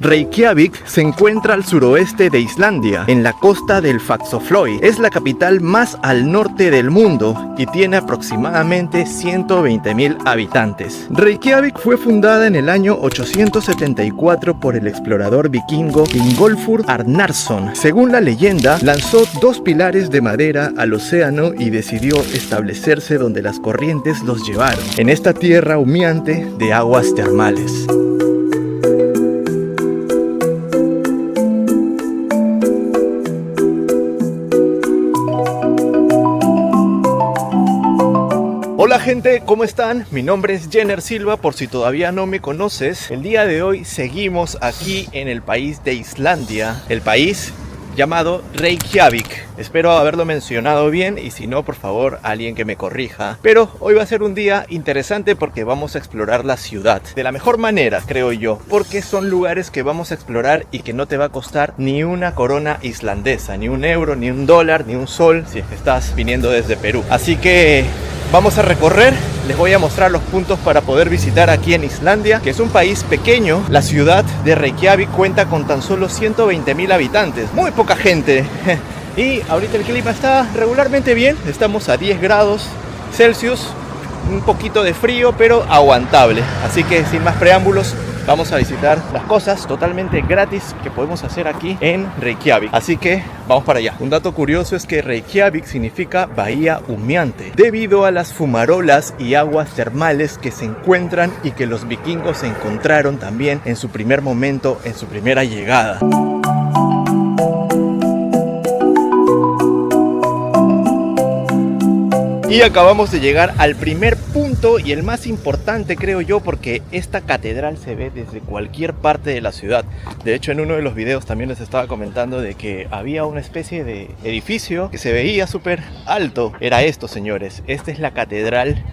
Reykjavik se encuentra al suroeste de Islandia, en la costa del Faxaflói. Es la capital más al norte del mundo y tiene aproximadamente 120.000 habitantes. Reykjavik fue fundada en el año 874 por el explorador vikingo Ingólfur Arnarson. Según la leyenda, lanzó 2 pilares de madera al océano y decidió establecerse donde las corrientes los llevaron, en esta tierra humeante de aguas termales. Hola gente, ¿cómo están? Mi nombre es Jenner Silva, por si todavía no me conoces. El día de hoy seguimos aquí en el país de Islandia, el país llamado Reykjavik. Espero haberlo mencionado bien y si no, por favor, alguien que me corrija. Pero hoy va a ser un día interesante porque vamos a explorar la ciudad de la mejor manera, creo yo, porque son lugares que vamos a explorar y que no te va a costar ni una corona islandesa, ni un euro, ni un dólar, ni un sol, si es que estás viniendo desde Perú. Así que vamos a recorrer, les voy a mostrar los puntos para poder visitar aquí en Islandia, que es un país pequeño. La ciudad de Reykjavik cuenta con tan solo 120.000 habitantes, muy poca gente. Y ahorita el clima está regularmente bien, estamos a 10 grados Celsius, un poquito de frío, pero aguantable. Así que sin más preámbulos, vamos a visitar las cosas totalmente gratis que podemos hacer aquí en Reykjavik. Así que vamos para allá. Un dato curioso es que Reykjavik significa bahía humeante, debido a las fumarolas y aguas termales que se encuentran y que los vikingos encontraron también en su primer momento, en su primera llegada. Y acabamos de llegar al primer punto y el más importante, creo yo, porque esta catedral se ve desde cualquier parte de la ciudad. De hecho, en uno de los videos también les estaba comentando de que había una especie de edificio que se veía súper alto. Era esto, señores. Esta es la catedral.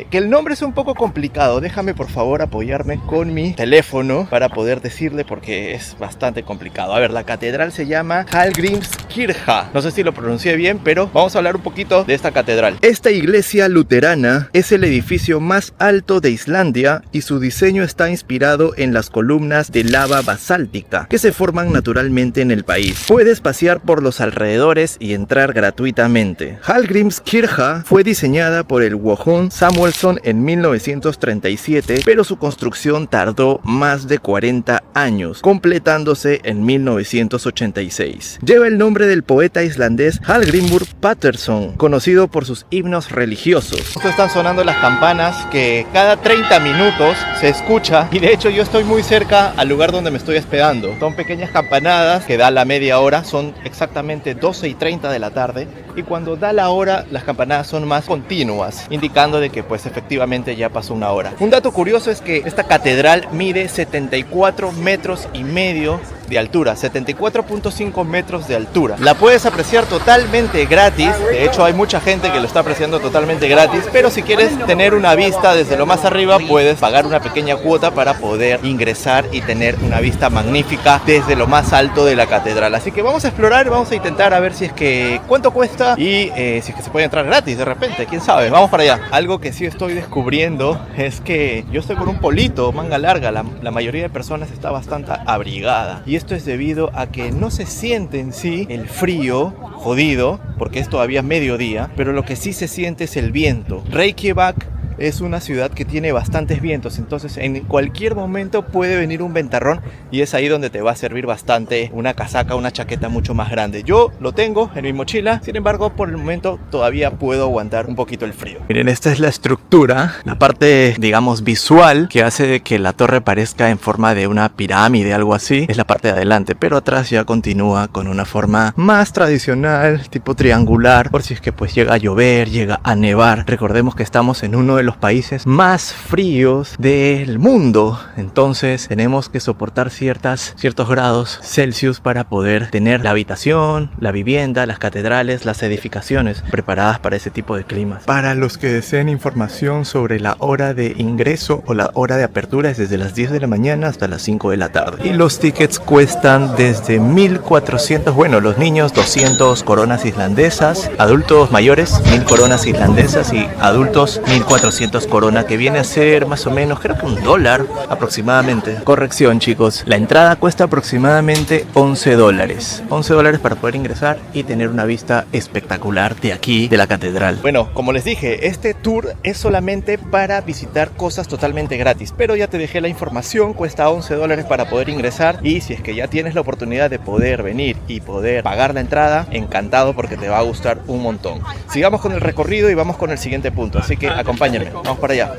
Que el nombre es un poco complicado, déjame por favor apoyarme con mi teléfono para poder decirle porque es bastante complicado. A ver, la catedral se llama Hallgrímskirkja, no sé si lo pronuncié bien, pero vamos a hablar un poquito de esta catedral. Esta iglesia luterana es el edificio más alto de Islandia y su diseño está inspirado en las columnas de lava basáltica que se forman naturalmente en el país. Puedes pasear por los alrededores y entrar gratuitamente. Hallgrímskirkja fue diseñada por el Jóhann Samuelsson en 1937, pero su construcción tardó más de 40 años, completándose en 1986. Lleva el nombre del poeta islandés Hallgrímur Pétursson, conocido por sus himnos religiosos. Esto están sonando las campanas que cada 30 minutos se escucha y de hecho yo estoy muy cerca al lugar donde me estoy hospedando. Son pequeñas campanadas que da la media hora, son exactamente 12:30 de la tarde y cuando da la hora las campanadas son más continuas, indicando de que pues efectivamente ya pasó una hora. Un dato curioso es que esta catedral mide 74 metros y medio de altura, 74.5 metros de altura. La puedes apreciar totalmente gratis, de hecho hay mucha gente que lo está apreciando totalmente gratis, pero si quieres tener una vista desde lo más arriba puedes pagar una pequeña cuota para poder ingresar y tener una vista magnífica desde lo más alto de la catedral. Así que vamos a explorar, vamos a intentar a ver si es que cuánto cuesta y si es que se puede entrar gratis de repente, quién sabe. Vamos para allá. Algo que sí estoy descubriendo es que yo estoy con un polito, manga larga, la mayoría de personas está bastante abrigada y esto es debido a que no se siente en sí el frío jodido, porque es todavía mediodía, pero lo que sí se siente es el viento. Reykjavik es una ciudad que tiene bastantes vientos, entonces en cualquier momento puede venir un ventarrón y es ahí donde te va a servir bastante una casaca, una chaqueta mucho más grande. Yo lo tengo en mi mochila, sin embargo por el momento todavía puedo aguantar un poquito el frío. Miren, esta es la estructura, la parte digamos visual que hace que la torre parezca en forma de una pirámide, algo así, es la parte de adelante, pero atrás ya continúa con una forma más tradicional, tipo triangular, por si es que pues llega a llover, llega a nevar. Recordemos que estamos en uno de los países más fríos del mundo, entonces tenemos que soportar ciertos grados Celsius para poder tener la habitación, la vivienda, las catedrales, las edificaciones preparadas para ese tipo de climas. Para los que deseen información sobre la hora de ingreso o la hora de apertura es desde las 10 de la mañana hasta las 5 de la tarde y los tickets cuestan desde 1.400, bueno, los niños 200 coronas islandesas, adultos mayores 1.000 coronas islandesas y adultos 1.400 200 corona, que viene a ser más o menos, creo que $1 aproximadamente. Corrección, chicos, la entrada cuesta aproximadamente $11. $11 para poder ingresar y tener una vista espectacular de aquí, de la catedral. Bueno, como les dije, este tour es solamente para visitar cosas totalmente gratis, pero ya te dejé la información, cuesta $11 para poder ingresar, y si es que ya tienes la oportunidad de poder venir y poder pagar la entrada, encantado, porque te va a gustar un montón. Sigamos con el recorrido y vamos con el siguiente punto, así que acompáñenme, vamos para allá.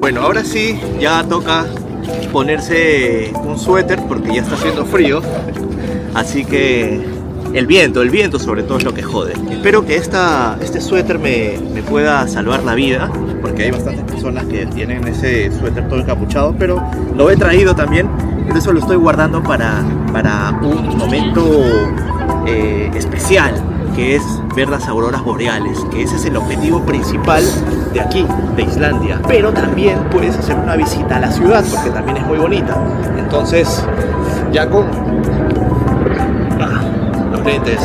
Bueno, ahora sí, ya toca ponerse un suéter porque ya está haciendo frío, así que el viento sobre todo es lo que jode. Espero que este suéter me pueda salvar la vida, porque hay bastantes personas que tienen ese suéter todo encapuchado, pero lo he traído también, por eso lo estoy guardando para un momento especial, que es ver las auroras boreales, que ese es el objetivo principal de aquí, de Islandia. Pero también puedes hacer una visita a la ciudad, porque también es muy bonita. Entonces, ya con los lentes,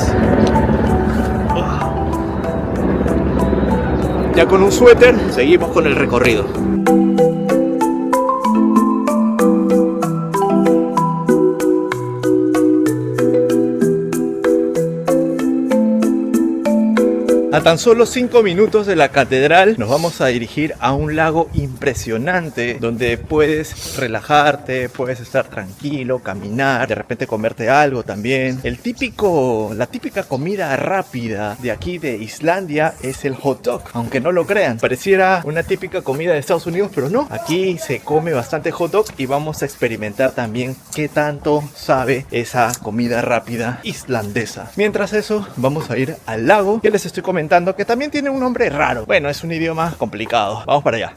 ya con un suéter, seguimos con el recorrido. A tan solo 5 minutos de la catedral nos vamos a dirigir a un lago impresionante donde puedes relajarte, puedes estar tranquilo, caminar, de repente comerte algo también. La típica comida rápida de aquí de Islandia es el hot dog, aunque no lo crean. Pareciera una típica comida de Estados Unidos, pero no. Aquí se come bastante hot dog y vamos a experimentar también qué tanto sabe esa comida rápida islandesa. Mientras eso, vamos a ir al lago que les estoy comentando, que también tiene un nombre raro. Bueno, es un idioma complicado. Vamos para allá.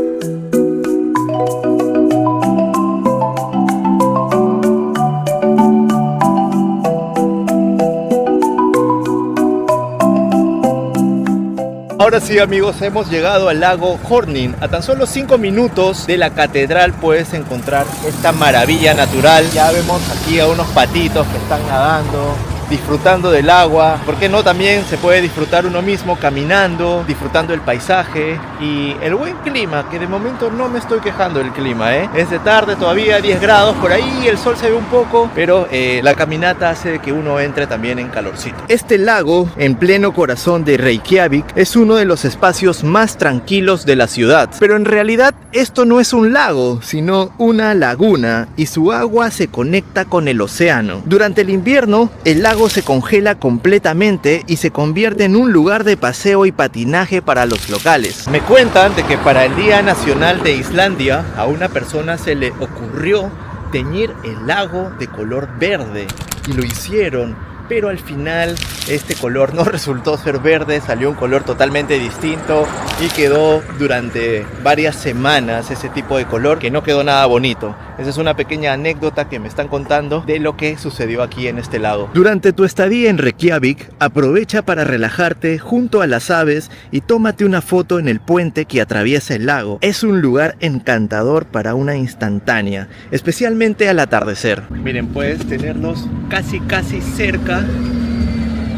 Ahora sí, amigos, hemos llegado al lago Hornin. A tan solo 5 minutos de la catedral puedes encontrar esta maravilla natural. Ya vemos aquí a unos patitos que están nadando, disfrutando del agua. ¿Por qué no? También se puede disfrutar uno mismo caminando, disfrutando el paisaje y el buen clima, que de momento no me estoy quejando del clima, Es de tarde todavía, 10 grados por ahí, el sol se ve un poco, pero la caminata hace que uno entre también en calorcito. Este lago, en pleno corazón de Reykjavik, es uno de los espacios más tranquilos de la ciudad. Pero en realidad esto no es un lago, sino una laguna, y su agua se conecta con el océano. Durante el invierno, el lago se congela completamente y se convierte en un lugar de paseo y patinaje para los locales. Me cuentan de que para el Día Nacional de Islandia a una persona se le ocurrió teñir el lago de color verde y lo hicieron, pero al final este color no resultó ser verde, salió un color totalmente distinto y quedó durante varias semanas ese tipo de color que no quedó nada bonito. Esa es una pequeña anécdota que me están contando de lo que sucedió aquí en este lago. Durante tu estadía en Reykjavik, aprovecha para relajarte junto a las aves y tómate una foto en el puente que atraviesa el lago. Es un lugar encantador para una instantánea, especialmente al atardecer. Miren, puedes tenerlos casi cerca,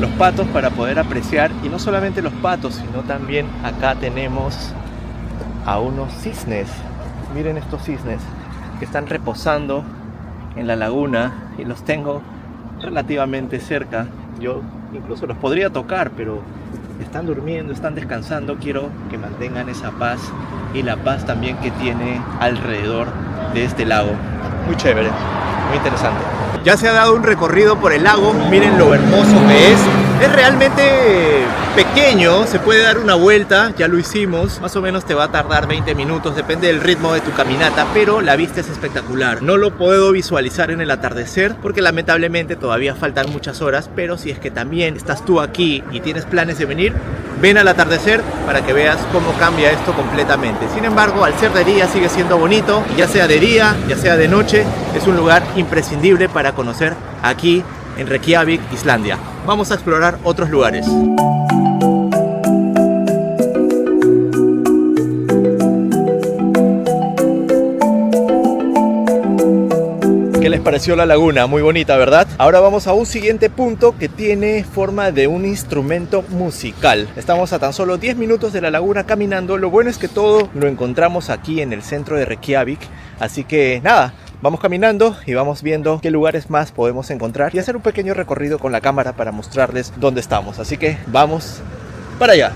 los patos, para poder apreciar, y no solamente los patos, sino también acá tenemos a unos cisnes. Miren estos cisnes que están reposando en la laguna y los tengo relativamente cerca. Yo incluso los podría tocar, pero están durmiendo, están descansando. Quiero que mantengan esa paz y la paz también que tiene alrededor de este lago. Muy chévere, muy interesante. Ya se ha dado un recorrido por el lago, miren lo hermoso que es. Es realmente pequeño, se puede dar una vuelta, ya lo hicimos. Más o menos te va a tardar 20 minutos, depende del ritmo de tu caminata, pero la vista es espectacular. No lo puedo visualizar en el atardecer porque lamentablemente todavía faltan muchas horas, pero si es que también estás tú aquí y tienes planes de venir, ven al atardecer para que veas cómo cambia esto completamente. Sin embargo, al ser de día sigue siendo bonito, ya sea de día, ya sea de noche, es un lugar imprescindible para conocer aquí en Reykjavik, Islandia. Vamos a explorar otros lugares. ¿Qué les pareció la laguna? Muy bonita, ¿verdad? Ahora vamos a un siguiente punto que tiene forma de un instrumento musical. Estamos a tan solo 10 minutos de la laguna caminando. Lo bueno es que todo lo encontramos aquí en el centro de Reykjavik. Así que nada, vamos caminando y vamos viendo qué lugares más podemos encontrar y hacer un pequeño recorrido con la cámara para mostrarles dónde estamos. Así que vamos para allá.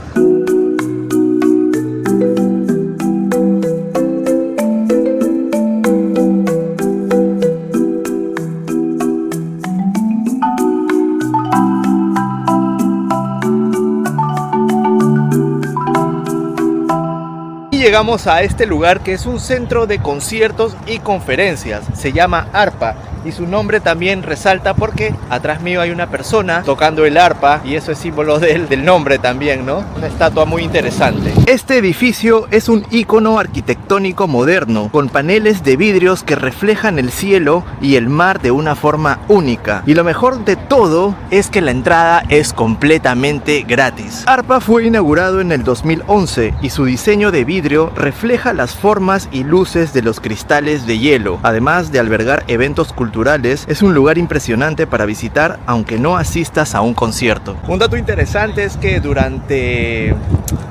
Llegamos a este lugar que es un centro de conciertos y conferencias. Se llama Arpa y su nombre también resalta porque atrás mío hay una persona tocando el arpa y eso es símbolo del nombre también, ¿no? Una estatua muy interesante. Este edificio es un ícono arquitectónico moderno con paneles de vidrios que reflejan el cielo y el mar de una forma única. Y lo mejor de todo es que la entrada es completamente gratis. Arpa fue inaugurado en el 2011 y su diseño de vidrio refleja las formas y luces de los cristales de hielo. Además de albergar eventos culturales, es un lugar impresionante para visitar aunque no asistas a un concierto. Un dato interesante es que durante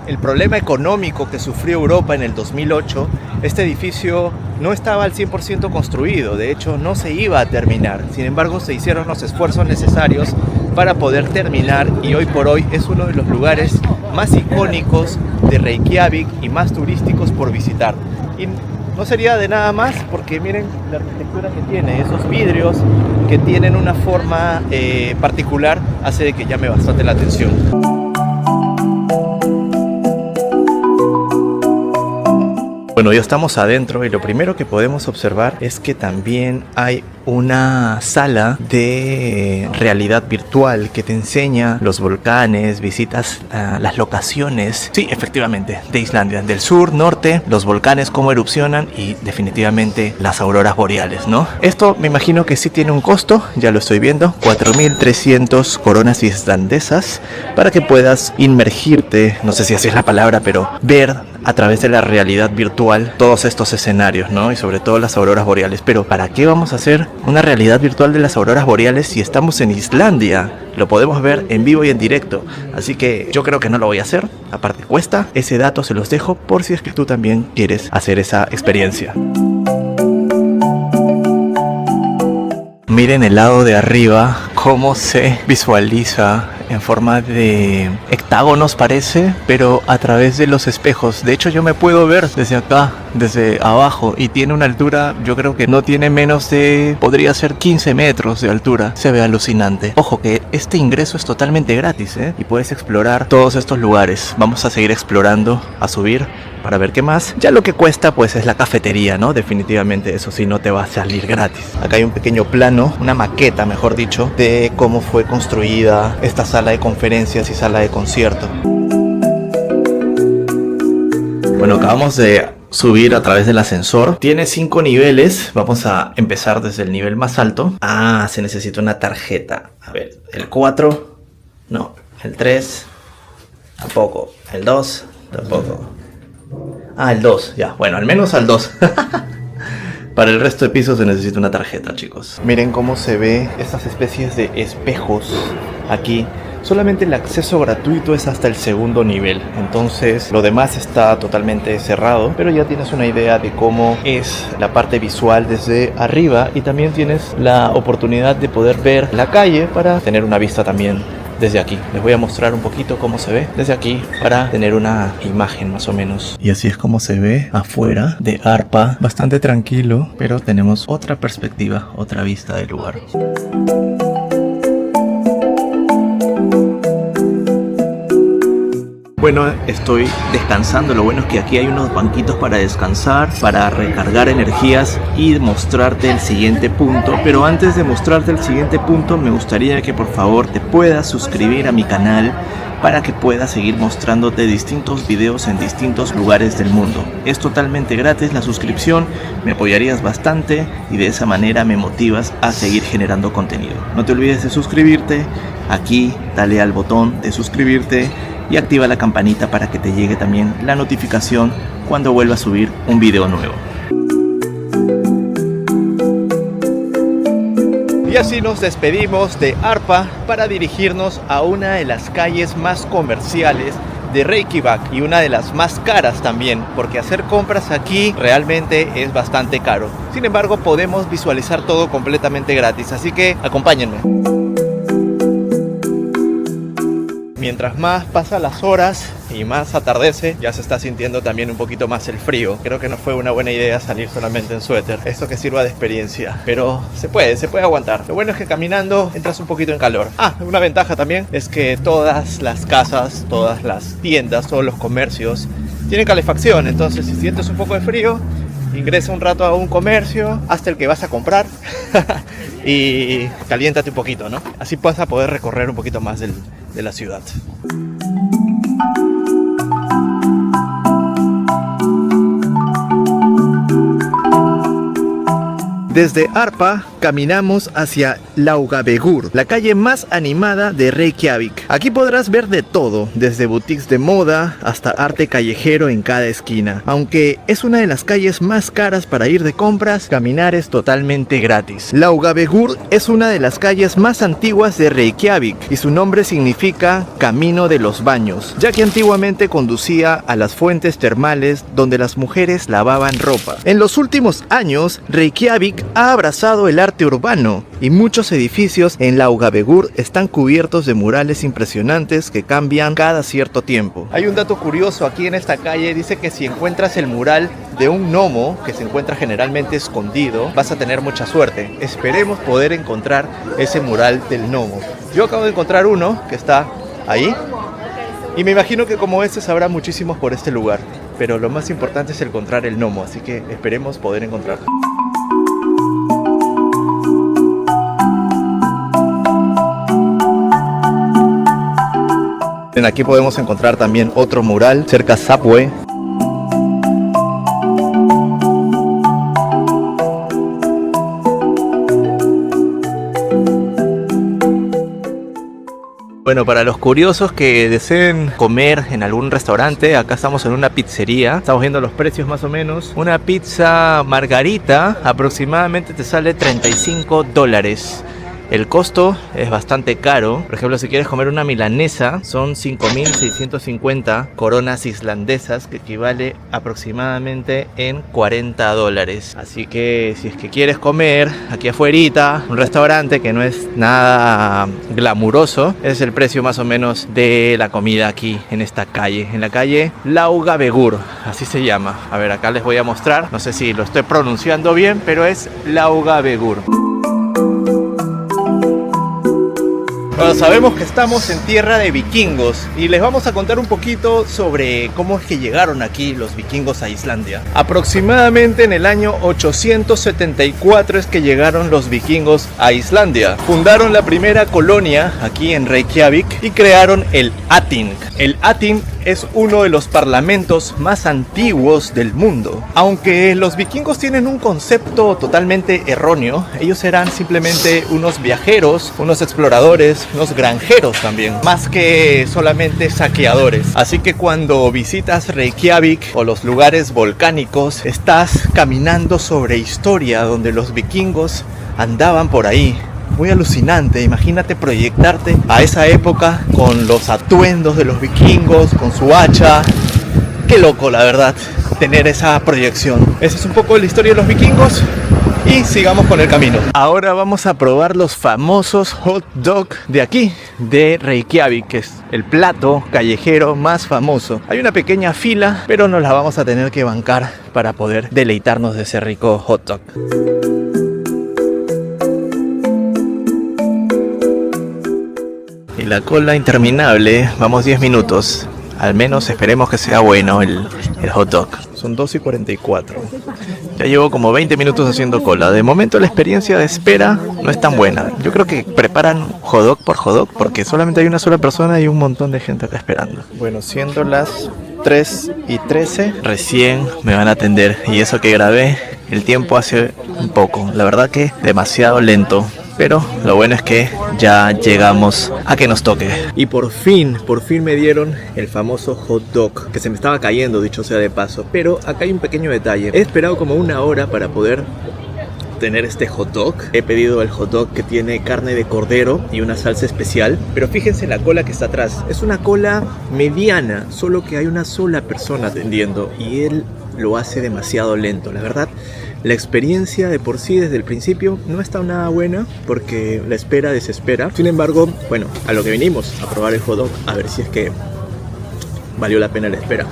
el problema económico que sufrió Europa en el 2008, este edificio no estaba al 100% construido, de hecho no se iba a terminar. Sin embargo, se hicieron los esfuerzos necesarios para poder terminar y hoy por hoy es uno de los lugares más icónicos de Reykjavik y más turísticos por visitar. Y no sería de nada más porque miren la arquitectura que tiene, esos vidrios que tienen una forma particular hace de que llame bastante la atención. Bueno, ya estamos adentro y lo primero que podemos observar es que también hay una sala de realidad virtual que te enseña los volcanes, visitas las locaciones, sí, efectivamente, de Islandia, del sur, norte, los volcanes, cómo erupcionan y definitivamente las auroras boreales, ¿no? Esto me imagino que sí tiene un costo, ya lo estoy viendo, 4.300 coronas islandesas para que puedas inmergirte, no sé si así es la palabra, pero ver a través de la realidad virtual todos estos escenarios, ¿no? Y sobre todo las auroras boreales. Pero ¿para qué vamos a hacer una realidad virtual de las auroras boreales si estamos en Islandia? Lo podemos ver en vivo y en directo. Así que yo creo que no lo voy a hacer. Aparte cuesta. Ese dato se los dejo por si es que tú también quieres hacer esa experiencia. Miren el lado de arriba, cómo se visualiza en forma de hectágonos parece, pero a través de los espejos. De hecho yo me puedo ver desde acá, desde abajo, y tiene una altura, yo creo que no tiene menos de, podría ser 15 metros de altura. Se ve alucinante. Ojo que este ingreso es totalmente gratis, y puedes explorar todos estos lugares. Vamos a seguir explorando, a subir para ver qué más. Ya lo que cuesta pues es la cafetería, ¿no? Definitivamente eso sí no te va a salir gratis. Acá hay un pequeño plano, una maqueta mejor dicho, de cómo fue construida esta sala de conferencias y sala de concierto. Bueno, acabamos de subir a través del ascensor. Tiene 5 niveles. Vamos a empezar desde el nivel más alto. Ah, se necesita una tarjeta. A ver, el 4, no, el 3, tampoco, el 2, tampoco. Ah, el 2, ya, bueno, al menos al 2. Para el resto de pisos se necesita una tarjeta, chicos. Miren cómo se ve estas especies de espejos aquí. Solamente el acceso gratuito es hasta el segundo nivel, entonces lo demás está totalmente cerrado, pero ya tienes una idea de cómo es la parte visual desde arriba y también tienes la oportunidad de poder ver la calle para tener una vista también desde aquí. Les voy a mostrar un poquito cómo se ve desde aquí para tener una imagen más o menos. Y así es como se ve afuera de Arpa. Bastante tranquilo, pero tenemos otra perspectiva, otra vista del lugar. Bueno, estoy descansando. Lo bueno es que aquí hay unos banquitos para descansar, para recargar energías y mostrarte el siguiente punto. Pero antes de mostrarte el siguiente punto, me gustaría que por favor te puedas suscribir a mi canal para que pueda seguir mostrándote distintos videos en distintos lugares del mundo. Es totalmente gratis la suscripción, me apoyarías bastante y de esa manera me motivas a seguir generando contenido. No te olvides de suscribirte, aquí dale al botón de suscribirte y activa la campanita para que te llegue también la notificación cuando vuelva a subir un video nuevo. Y así nos despedimos de Arpa para dirigirnos a una de las calles más comerciales de Reykjavik y una de las más caras también, porque hacer compras aquí realmente es bastante caro. Sin embargo, podemos visualizar todo completamente gratis, así que acompáñenme. Mientras más pasan las horas y más atardece, ya se está sintiendo también un poquito más el frío. Creo que no fue una buena idea salir solamente en suéter. Esto que sirva de experiencia. Pero se puede aguantar. Lo bueno es que caminando entras un poquito en calor. Una ventaja también es que todas las casas, todas las tiendas, todos los comercios tienen calefacción. Entonces, si sientes un poco de frío, ingresa un rato a un comercio, hasta el que vas a comprar y caliéntate un poquito, ¿no? Así vas a poder recorrer un poquito más de la ciudad. Desde Arpa caminamos hacia Laugavegur, la calle más animada de Reykjavik. Aquí podrás ver de todo, desde boutiques de moda hasta arte callejero en cada esquina. Aunque es una de las calles más caras para ir de compras, caminar es totalmente gratis. Laugavegur es una de las calles más antiguas de Reykjavik y su nombre significa Camino de los Baños, ya que antiguamente conducía a las fuentes termales donde las mujeres lavaban ropa. En los últimos años, Reykjavik ha abrazado el arte urbano y muchos edificios en Laugavegur están cubiertos de murales impresionantes que cambian cada cierto tiempo. Hay un dato curioso aquí en esta calle, dice que si encuentras el mural de un gnomo que se encuentra generalmente escondido, vas a tener mucha suerte. Esperemos poder encontrar ese mural del gnomo. Yo acabo de encontrar uno que está ahí y me imagino que como este habrá muchísimos por este lugar, pero lo más importante es encontrar el gnomo, así que esperemos poder encontrarlo. Aquí podemos encontrar también otro mural cerca a Subway. Bueno, para los curiosos que deseen comer en algún restaurante, acá estamos en una pizzería. Estamos viendo los precios más o menos. Una pizza margarita aproximadamente te sale $35. El costo es bastante caro. Por ejemplo, si quieres comer una milanesa, son 5.650 coronas islandesas, que equivale aproximadamente en $40. Así que si es que quieres comer aquí afuerita, un restaurante que no es nada glamuroso, ese es el precio más o menos de la comida aquí en esta calle, en la calle Laugavegur, así se llama. A ver, acá les voy a mostrar, no sé si lo estoy pronunciando bien, pero es Laugavegur. Bueno, sabemos que estamos en tierra de vikingos y les vamos a contar un poquito sobre cómo es que llegaron aquí los vikingos a Islandia. Aproximadamente en el año 874 es que llegaron los vikingos a Islandia. Fundaron la primera colonia aquí en Reykjavik y crearon el Ating. El Ating es uno de los parlamentos más antiguos del mundo. Aunque los vikingos tienen un concepto totalmente erróneo, ellos eran simplemente unos viajeros, unos exploradores, unos granjeros también, más que solamente saqueadores. Así que cuando visitas Reykjavik o los lugares volcánicos, estás caminando sobre historia donde los vikingos andaban por ahí. Muy alucinante, imagínate proyectarte a esa época con los atuendos de los vikingos, con su hacha. Qué loco, la verdad, tener esa proyección. Esa es un poco de la historia de los vikingos y sigamos con el camino. Ahora vamos a probar los famosos hot dog de aquí, de Reykjavik, que es el plato callejero más famoso. Hay una pequeña fila, pero nos la vamos a tener que bancar para poder deleitarnos de ese rico hot dog. Y la cola interminable, vamos 10 minutos. Al menos esperemos que sea bueno el hot dog. Son 2:44. Ya llevo como 20 minutos haciendo cola. De momento la experiencia de espera no es tan buena. Yo creo que preparan hot dog por hot dog porque solamente hay una sola persona y un montón de gente acá esperando. Bueno, siendo las 3:13, recién me van a atender. Y eso que grabé el tiempo hace un poco. La verdad que demasiado lento. Pero lo bueno es que ya llegamos a que nos toque. Y por fin me dieron el famoso hot dog, que se me estaba cayendo, dicho sea de paso. Pero acá hay un pequeño detalle. He esperado como una hora para poder tener este hot dog. He pedido el hot dog que tiene carne de cordero y una salsa especial. Pero fíjense la cola que está atrás. Es una cola mediana, solo que hay una sola persona atendiendo y él lo hace demasiado lento. La verdad, la experiencia de por sí desde el principio no está nada buena porque la espera desespera. Sin embargo, bueno, a lo que vinimos, a probar el hot dog, a ver si es que valió la pena la espera.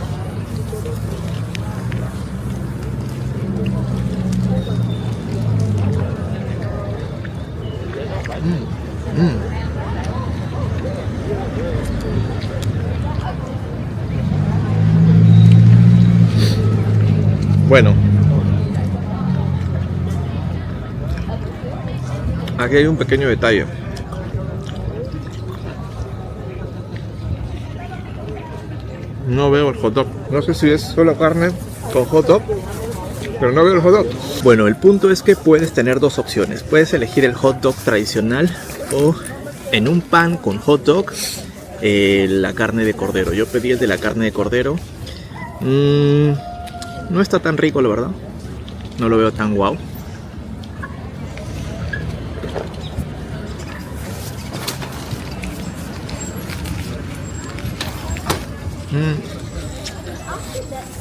Bueno, aquí hay un pequeño detalle. No veo el hot dog. No sé si es solo carne con hot dog, pero no veo el hot dog. Bueno, el punto es que puedes tener dos opciones. Puedes elegir el hot dog tradicional o en un pan con hot dog la carne de cordero. Yo pedí el de la carne de cordero. No está tan rico, la verdad. No lo veo tan guau.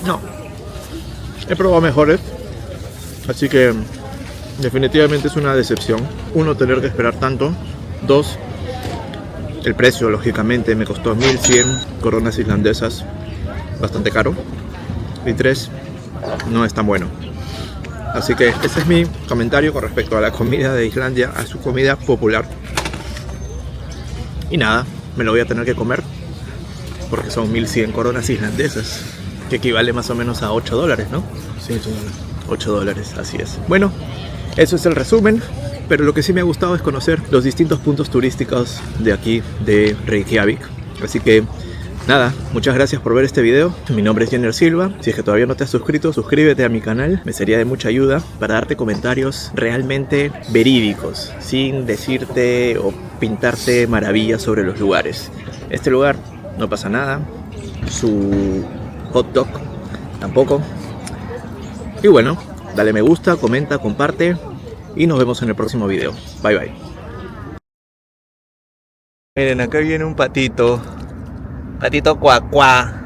No. He probado mejores. Así que definitivamente es una decepción. Uno, tener que esperar tanto. Dos, el precio, lógicamente, me costó 1100 coronas islandesas. Bastante caro. Y tres, no es tan bueno. Así que ese es mi comentario con respecto a la comida de Islandia, a su comida popular. Y nada, me lo voy a tener que comer porque son 1100 coronas islandesas, que equivale más o menos a 8 dólares, ¿no? Sí, 8 dólares, así es. Bueno, eso es el resumen, pero lo que sí me ha gustado es conocer los distintos puntos turísticos de aquí, de Reykjavik. Así que nada, muchas gracias por ver este video. Mi nombre es Jenner Silva. Si es que todavía no te has suscrito, suscríbete a mi canal. Me sería de mucha ayuda para darte comentarios realmente verídicos, sin decirte o pintarte maravillas sobre los lugares. Este lugar no pasa nada. Su hot dog tampoco. Y bueno, dale me gusta, comenta, comparte y nos vemos en el próximo video. Bye bye. Miren, acá viene un patito. Patito cuacuá.